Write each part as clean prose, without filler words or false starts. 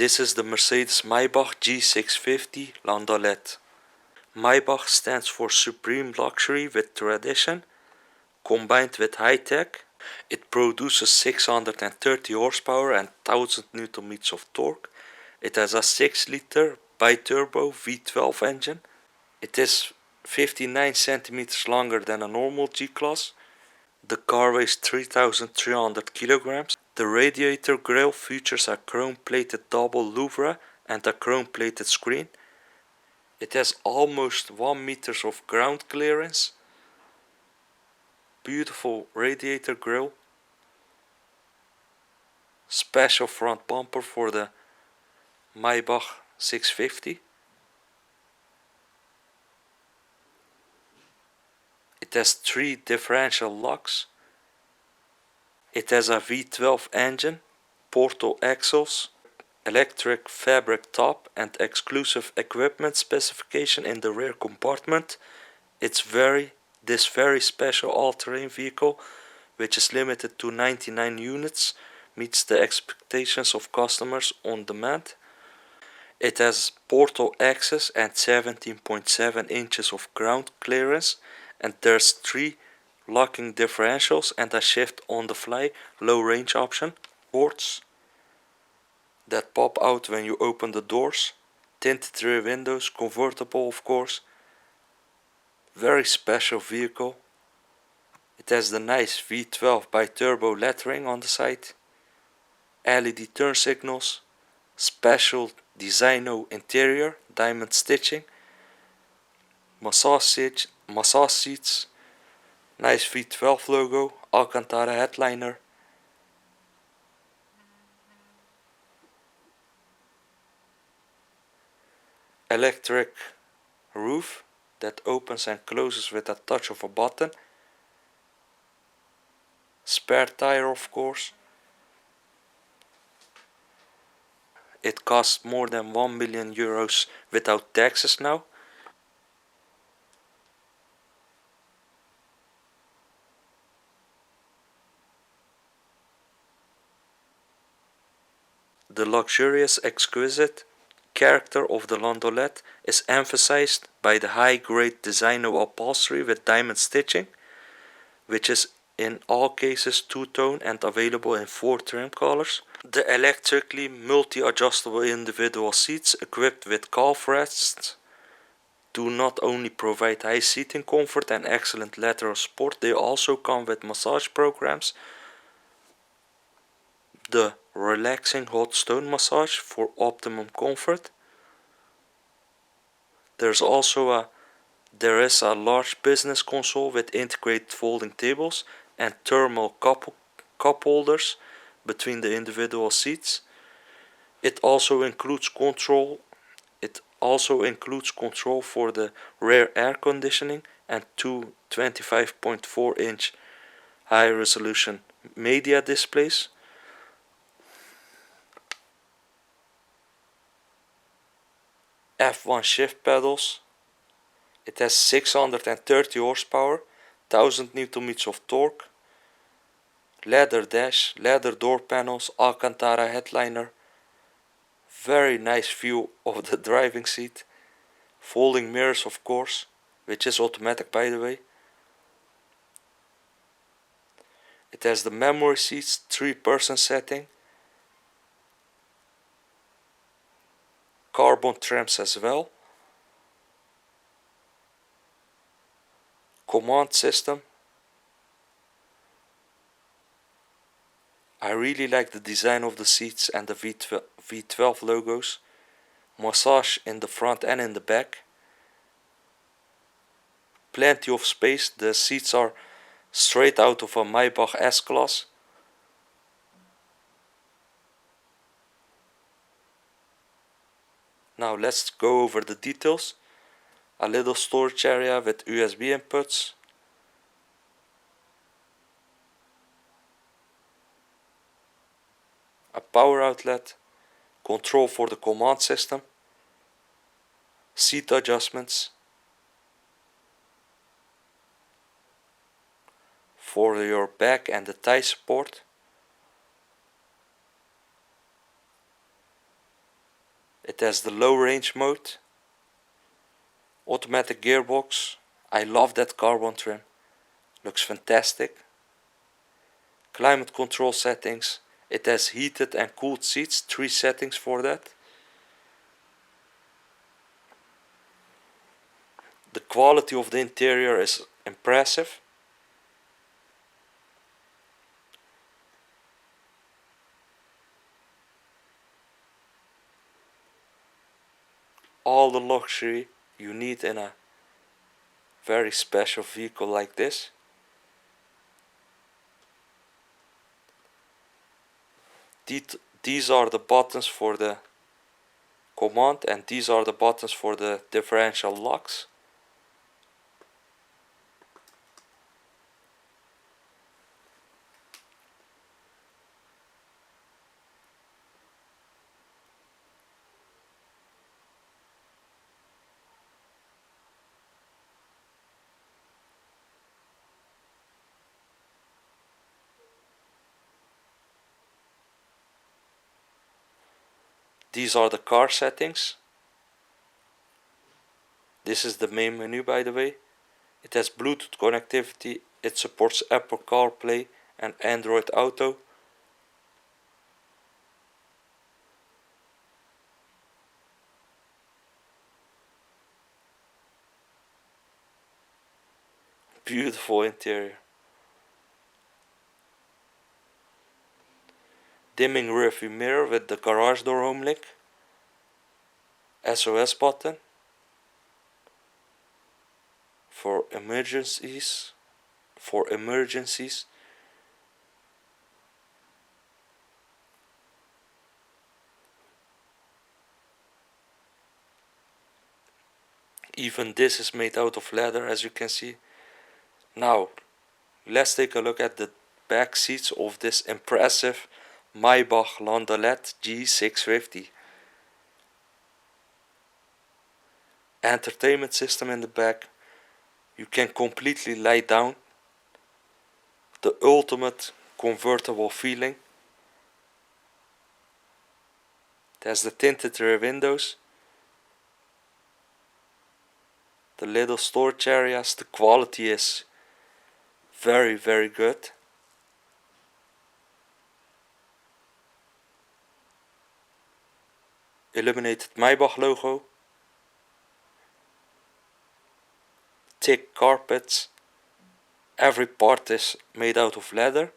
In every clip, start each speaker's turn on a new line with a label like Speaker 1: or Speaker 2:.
Speaker 1: This is the Mercedes Maybach G650 Landaulet. Maybach stands for supreme luxury with tradition, combined with high tech. It produces 630 horsepower and 1000 Nm of torque. It has a 6-liter BiTurbo V12 engine. It is 59 cm longer than a normal G-Class. The car weighs 3,300 kilograms. The Radiator grille features a chrome-plated double louvre and a chrome-plated screen. It has almost 1 meter of ground clearance. Beautiful Radiator grille. Special front bumper for the Maybach 650. It has 3 differential locks. It has a V12 engine, portal axles, electric fabric top and exclusive equipment specification in the rear compartment. This very special all-terrain vehicle, which is limited to 99 units, meets the expectations of customers on demand. It has portal access and 17.7 inches of ground clearance, and there's 3 locking differentials and a shift on the fly low range option. Ports that pop out when you open the doors. Tinted rear windows, convertible of course. Very special vehicle. It has the nice V12 BiTurbo lettering on the side. LED turn signals. Special Designo interior, diamond stitching. Massage seats. Nice V12 logo, Alcantara headliner. Electric roof that opens and closes with a touch of a button. Spare tire of course. It costs more than 1 million euros without taxes now. The luxurious, exquisite character of the Landaulet is emphasized by the high-grade Designo upholstery with diamond stitching, which is in all cases two-tone and available in 4 trim colors. The electrically multi-adjustable individual seats equipped with calf rests do not only provide high seating comfort and excellent lateral support, they also come with massage programs. The relaxing hot stone massage for optimum comfort. There is a large business console with integrated folding tables and thermal cup holders between the individual seats. It also includes control for the rear air conditioning and 2 25.4-inch high-resolution media displays. F1 shift pedals. It has 630 horsepower, 1000 Nm of torque. Leather dash, leather door panels, Alcantara headliner. Very nice view of the driving seat. Folding mirrors of course, which is automatic by the way. It has the memory seats, 3-person setting. Carbon trims as well. Command system. I really like the design of the seats and the V12 logos. Massage in the front and in the back. Plenty of space. The seats are straight out of a Maybach S-Class. Now let's go over the details. A little storage area with USB inputs. A power outlet. Control for the command system. Seat adjustments. For your back and the thigh support. It has the low range mode, automatic gearbox. I love that carbon trim, looks fantastic. Climate control settings. It has heated and cooled seats, 3 settings for that. The quality of the interior is impressive. All the luxury you need in a very special vehicle like this. These are the buttons for the command, and these are the buttons for the differential locks. These are the car settings. This is the main menu, by the way. It has Bluetooth connectivity. It supports Apple CarPlay and Android Auto. Beautiful interior. Dimming rearview mirror with the garage door home link. SOS button for emergencies. Even this is made out of leather, as you can see. Now, let's take a look at the back seats of this impressive Maybach Landaulet G650. Entertainment system in the back. You can completely lie down. The ultimate convertible feeling. It has the tinted rear windows. The little storage areas. The quality is very, very good. Illuminated Maybach logo. Thick carpets. Every part is made out of leather.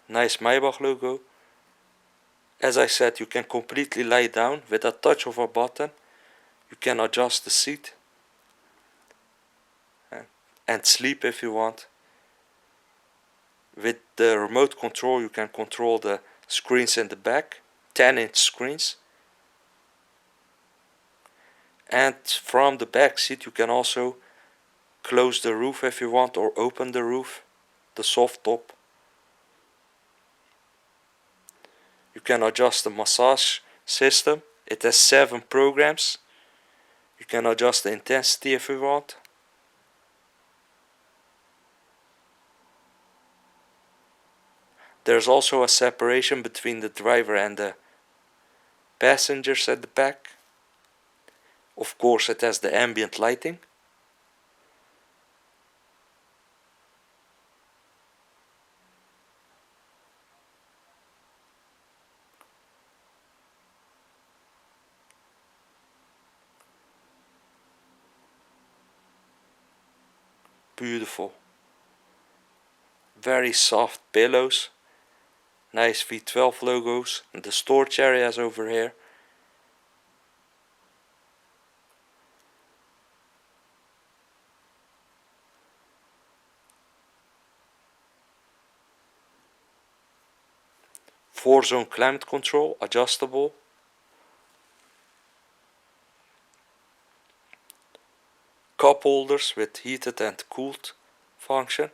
Speaker 1: Nice Maybach logo. As I said, you can completely lie down with a touch of a button. You can adjust the seat and sleep if you want. With the remote control you can control the screens in the back, 10-inch screens. And from the back seat you can also close the roof if you want, or open the roof, the soft top. You can adjust the massage system. It has 7 programs. You can adjust the intensity if you want. There's also a separation between the driver and the passengers at the back. Of course, it has the ambient lighting. Beautiful. Very soft pillows. Nice V12 logos. And the storage areas over here. Four-zone climate control, adjustable. Cup holders with heated and cooled function.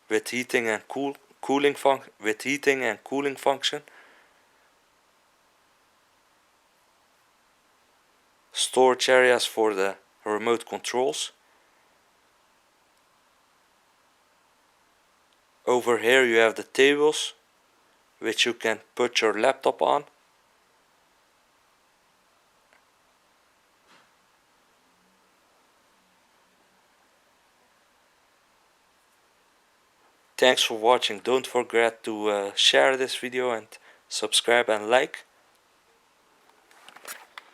Speaker 1: With heating and cooling function. Storage areas for the remote controls. Over here you have the tables, which you can put your laptop on. Thanks for watching. Don't forget to share this video and subscribe and like.